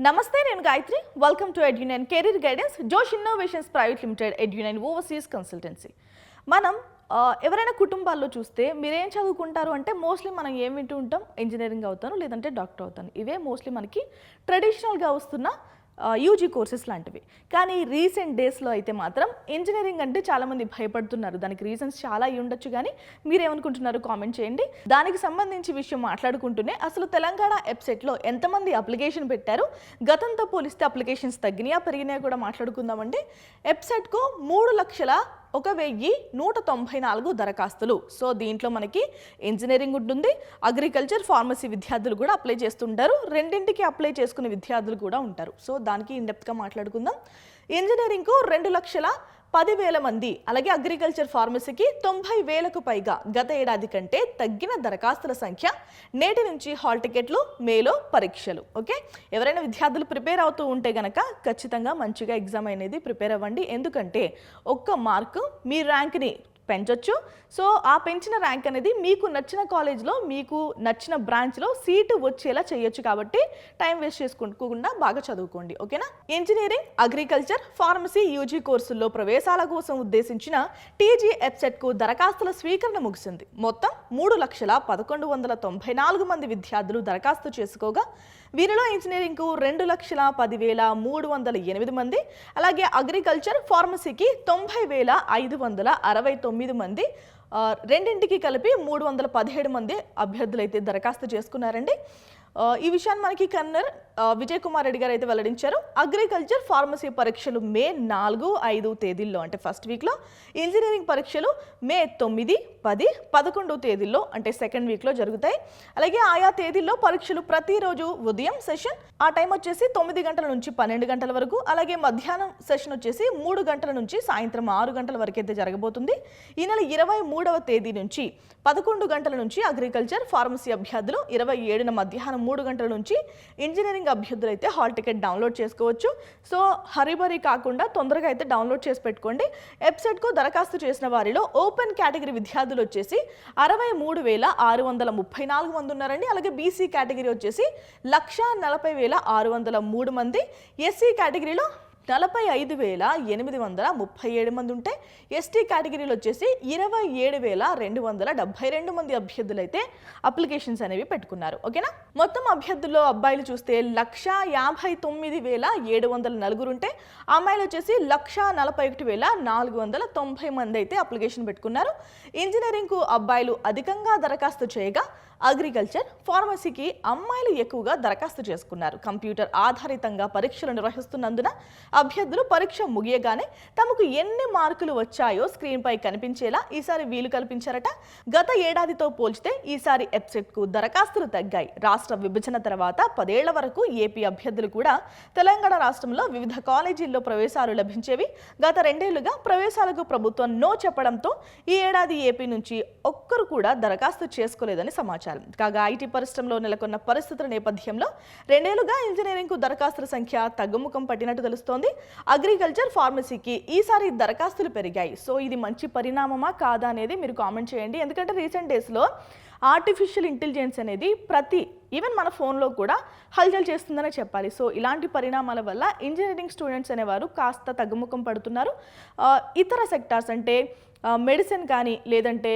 నమస్తే, నేను Gayatri. Welcome to Edunain career guidance, Josh innovations private limited, Edunain overseas consultancy. మనం ఎవరైనా కుటుంబాల్లో చూస్తే మీరేం చదువుకుంటారు అంటే మోస్ట్లీ మనం ఏం వింటూ ఉంటాం, ఇంజనీరింగ్ అవుతాను లేదంటే డాక్టర్ అవుతాను. ఇవే మోస్ట్లీ మనకి ట్రెడిషనల్గా వస్తున్న యూజీ కోర్సెస్ లాంటివి. కానీ రీసెంట్ డేస్లో అయితే మాత్రం ఇంజనీరింగ్ అంటే చాలామంది భయపడుతున్నారు. దానికి రీజన్స్ చాలా అయి ఉండొచ్చు, కానీ మీరేమనుకుంటున్నారు కామెంట్ చేయండి. దానికి సంబంధించి విషయం మాట్లాడుకుంటూనే అసలు తెలంగాణ వెబ్సైట్లో ఎంతమంది అప్లికేషన్ పెట్టారు, గతంతో పోలిస్తే అప్లికేషన్స్ తగ్గినాయా పెరిగినాయా కూడా మాట్లాడుకుందామండి. వెబ్సైట్కు 3,01,194 దరఖాస్తులు. సో దీంట్లో మనకి ఇంజనీరింగ్ ఉంటుంది, అగ్రికల్చర్, ఫార్మసీ విద్యార్థులు కూడా అప్లై చేస్తుంటారు. రెండింటికి అప్లై చేసుకునే విద్యార్థులు కూడా ఉంటారు. సో దానికి ఇన్డెప్త్గా మాట్లాడుకుందాం. ఇంజనీరింగ్కు 2,10,000 మంది, అలాగే అగ్రికల్చర్, ఫార్మసీకి 90,000కు పైగా. గత ఏడాది కంటే తగ్గిన దరఖాస్తుల సంఖ్య. నేటి నుంచి హాల్ టికెట్లు, మేలో పరీక్షలు. ఓకే, ఎవరైనా విద్యార్థులు ప్రిపేర్ అవుతూ ఉంటే గనక ఖచ్చితంగా మంచిగా ఎగ్జామ్ అనేది ప్రిపేర్ అవ్వండి. ఎందుకంటే ఒక్క మార్కు మీ ర్యాంక్ని పెంచొచ్చు. సో ఆ పెంచిన ర్యాంక్ అనేది మీకు నచ్చిన కాలేజ్లో, మీకు నచ్చిన బ్రాంచ్లో సీటు వచ్చేలా చేయొచ్చు. కాబట్టి టైం వేస్ట్ చేసుకోకుండా బాగా చదువుకోండి. ఓకేనా. ఇంజనీరింగ్, అగ్రికల్చర్, ఫార్మసీ యూజీ కోర్సుల్లో ప్రవేశాల కోసం ఉద్దేశించిన టీజీ వెబ్సైట్కు దరఖాస్తుల స్వీకరణ ముగిసింది. మొత్తం 3,11,994 మంది విద్యార్థులు దరఖాస్తు చేసుకోగా, వీరిలో ఇంజనీరింగ్కు 2,10,308 మంది, అలాగే అగ్రికల్చర్, ఫార్మసీకి 90,569 మంది, రెండింటికి కలిపి 317 మంది అభ్యర్థులు అయితే దరఖాస్తు చేసుకున్నారండి. ఈ విషయాన్ని మనకి కన్నర్ విజయ్ కుమార్ రెడ్డి గారు అయితే వెల్లడించారు. అగ్రికల్చర్, ఫార్మసీ పరీక్షలు మే 4, 5 తేదీల్లో అంటే ఫస్ట్ వీక్లో, ఇంజనీరింగ్ పరీక్షలు మే 9, 10, 11 తేదీల్లో అంటే సెకండ్ వీక్లో జరుగుతాయి. అలాగే ఆయా తేదీల్లో పరీక్షలు ప్రతిరోజు ఉదయం సెషన్, ఆ టైం వచ్చేసి 9 గంటల నుంచి 12 గంటల వరకు, అలాగే మధ్యాహ్నం సెషన్ వచ్చేసి 3 గంటల నుంచి సాయంత్రం 6 గంటల వరకు అయితే జరగబోతుంది. ఈ నెల 23వ తేదీ నుంచి 11 గంటల నుంచి అగ్రికల్చర్, ఫార్మసీ అభ్యర్థులు, 27న మధ్యాహ్నం 3 గంటల నుంచి ఇంజనీరింగ్ అభ్యర్థులు అయితే హాల్ టికెట్ డౌన్లోడ్ చేసుకోవచ్చు. సో హరిబరి కాకుండా తొందరగా అయితే డౌన్లోడ్ చేసి పెట్టుకోండి. వెబ్సైట్కు దరఖాస్తు చేసిన వారిలో ఓపెన్ కేటగిరీ విద్యార్థులు వచ్చేసి 63,634 మంది ఉన్నారండి. అలాగే బీసీ కేటగిరీ వచ్చేసి 1,40,603 మంది, ఎస్సీ కేటగిరీలో 45,837 మంది ఉంటే, ఎస్టీ కేటగిరీలో వచ్చేసి 27,272 మంది అభ్యర్థులు అయితే అప్లికేషన్స్ అనేవి పెట్టుకున్నారు. ఓకేనా. మొత్తం అభ్యర్థుల్లో అబ్బాయిలు చూస్తే 1,59,704 ఉంటే, అమ్మాయిలు వచ్చేసి 1,41,490 మంది అయితే అప్లికేషన్ పెట్టుకున్నారు. ఇంజనీరింగ్కు అబ్బాయిలు అధికంగా దరఖాస్తు చేయగా, అగ్రికల్చర్, ఫార్మసీకి అమ్మాయిలు ఎక్కువగా దరఖాస్తు చేసుకున్నారు. కంప్యూటర్ ఆధారితంగా పరీక్షలు నిర్వహిస్తున్నందున అభ్యర్థులు పరీక్ష ముగియగానే తమకు ఎన్ని మార్కులు వచ్చాయో స్క్రీన్పై కనిపించేలా ఈసారి వీలు కల్పించారట. గత ఏడాదితో పోల్చితే ఈసారి వెబ్సైట్కు దరఖాస్తులు తగ్గాయి. రాష్ట్ర విభజన తర్వాత 10 ఏళ్ల వరకు ఏపీ అభ్యర్థులు కూడా తెలంగాణ రాష్ట్రంలో వివిధ కాలేజీల్లో ప్రవేశాలు లభించేవి. గత 2 ఏళ్లుగా ప్రవేశాలకు ప్రభుత్వం నో చెప్పడంతో ఈ ఏడాది ఏపీ నుంచి ఒక్కరు కూడా దరఖాస్తు చేసుకోలేదని సమాచారం. కాగా ఐటీ పరిశ్రమలో నెలకొన్న పరిస్థితుల నేపథ్యంలో 2 ఏళ్లుగా ఇంజనీరింగ్కు దరఖాస్తుల సంఖ్య తగ్గుముఖం పట్టినట్టు తెలుస్తోంది. అగ్రికల్చర్, ఫార్మసీకి ఈసారి దరఖాస్తులు పెరిగాయి. సో ఇది మంచి పరిణామమా కాదా అనేది మీరు కామెంట్ చేయండి. ఎందుకంటే రీసెంట్ డేస్లో ఆర్టిఫిషియల్ ఇంటెలిజెన్స్ అనేది ఈవెన్ మన ఫోన్లో కూడా హల్చల్ చేస్తుందనే చెప్పాలి. సో ఇలాంటి పరిణామాల వల్ల ఇంజనీరింగ్ స్టూడెంట్స్ అనేవారు కాస్త తగ్గుముఖం పడుతున్నారు. ఇతర సెక్టార్స్ అంటే మెడిసిన్ కానీ, లేదంటే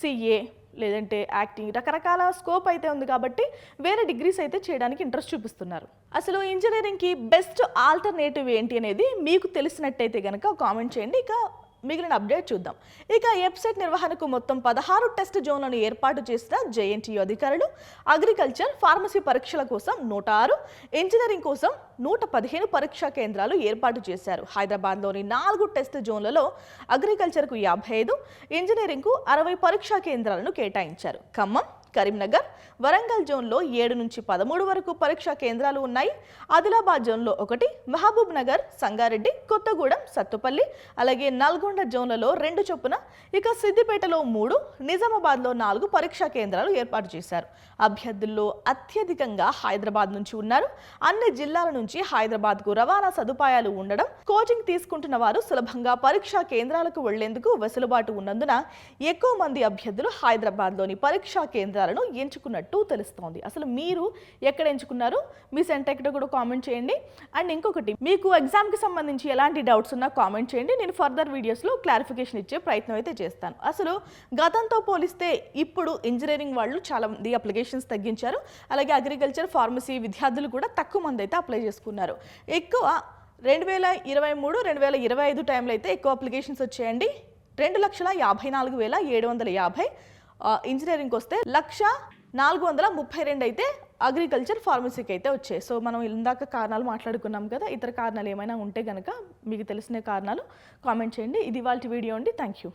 సిఏ, లేదంటే యాక్టింగ్, రకరకాల స్కోప్ అయితే ఉంది కాబట్టి వేరే డిగ్రీస్ అయితే చేయడానికి ఇంట్రెస్ట్ చూపిస్తున్నారు. అసలు ఇంజనీరింగ్కి బెస్ట్ ఆల్టర్నేటివ్ ఏంటి అనేది మీకు తెలిసినట్టయితే కనుక కామెంట్ చేయండి. ఇక మిగిలిన అప్డేట్ చూద్దాం. ఇక వెబ్సైట్ నిర్వహణకు మొత్తం 16 టెస్ట్ జోన్లను ఏర్పాటు చేసిన జేఎన్టీయూ అధికారులు అగ్రికల్చర్, ఫార్మసీ పరీక్షల కోసం 106, ఇంజనీరింగ్ కోసం 115 పరీక్షా కేంద్రాలు ఏర్పాటు చేశారు. హైదరాబాద్లోని 4 టెస్ట్ జోన్లలో అగ్రికల్చర్కు 55, ఇంజనీరింగ్కు 60 పరీక్షా కేంద్రాలను కేటాయించారు. ఖమ్మం, కరీంనగర్, వరంగల్ జోన్లో 7 నుంచి 13 వరకు పరీక్షా కేంద్రాలు ఉన్నాయి. ఆదిలాబాద్ జోన్లో 1, మహబూబ్ నగర్, సంగారెడ్డి, కొత్తగూడెం, సత్తుపల్లి, అలాగే నల్గొండ జోన్లలో 2 చొప్పున, ఇక సిద్దిపేటలో 3, నిజామాబాద్లో 4 పరీక్షా కేంద్రాలు ఏర్పాటు చేశారు. అభ్యర్థుల్లో అత్యధికంగా హైదరాబాద్ నుంచి ఉన్నారు. అన్ని జిల్లాల నుంచి హైదరాబాద్కు రవాణా సదుపాయాలు ఉండడం, కోచింగ్ తీసుకుంటున్న వారు సులభంగా పరీక్షా కేంద్రాలకు వెళ్లేందుకు వెసులుబాటు ఉన్నందున ఎక్కువ మంది అభ్యర్థులు హైదరాబాద్లోని పరీక్షా కేంద్రాలు కళాశాలను ఎంచుకున్నట్టు తెలుస్తోంది. అసలు మీరు ఎక్కడ ఎంచుకున్నారు, మీ సెంటర్ ఎక్కడ కూడా కామెంట్ చేయండి. అండ్ ఇంకొకటి, మీకు ఎగ్జామ్కి సంబంధించి ఎలాంటి డౌట్స్ ఉన్నా కామెంట్ చేయండి. నేను ఫర్దర్ వీడియోస్లో క్లారిఫికేషన్ ఇచ్చే ప్రయత్నం అయితే చేస్తాను. అసలు గతంతో పోలిస్తే ఇప్పుడు ఇంజనీరింగ్ వాళ్ళు చాలా మంది అప్లికేషన్స్ తగ్గించారు. అలాగే అగ్రికల్చర్, ఫార్మసీ విద్యార్థులు కూడా తక్కువ మంది అయితే అప్లై చేసుకున్నారు. ఎక్కువ 2023, 2025 టైంలో అయితే ఎక్కువ అప్లికేషన్స్ వచ్చాయండి. 2,54,750 ఇంజనీరింగ్కి వస్తే 1,432 అయితే అగ్రికల్చర్, ఫార్మసీకి అయితే వచ్చాయి. సో మనం ఇందాక కారణాలు మాట్లాడుకున్నాం కదా, ఇతర కారణాలు ఏమైనా ఉంటే కనుక మీకు తెలిసిన కారణాలు కామెంట్ చేయండి. ఇది ఇవాల్టి వీడియో అండి. Thank you.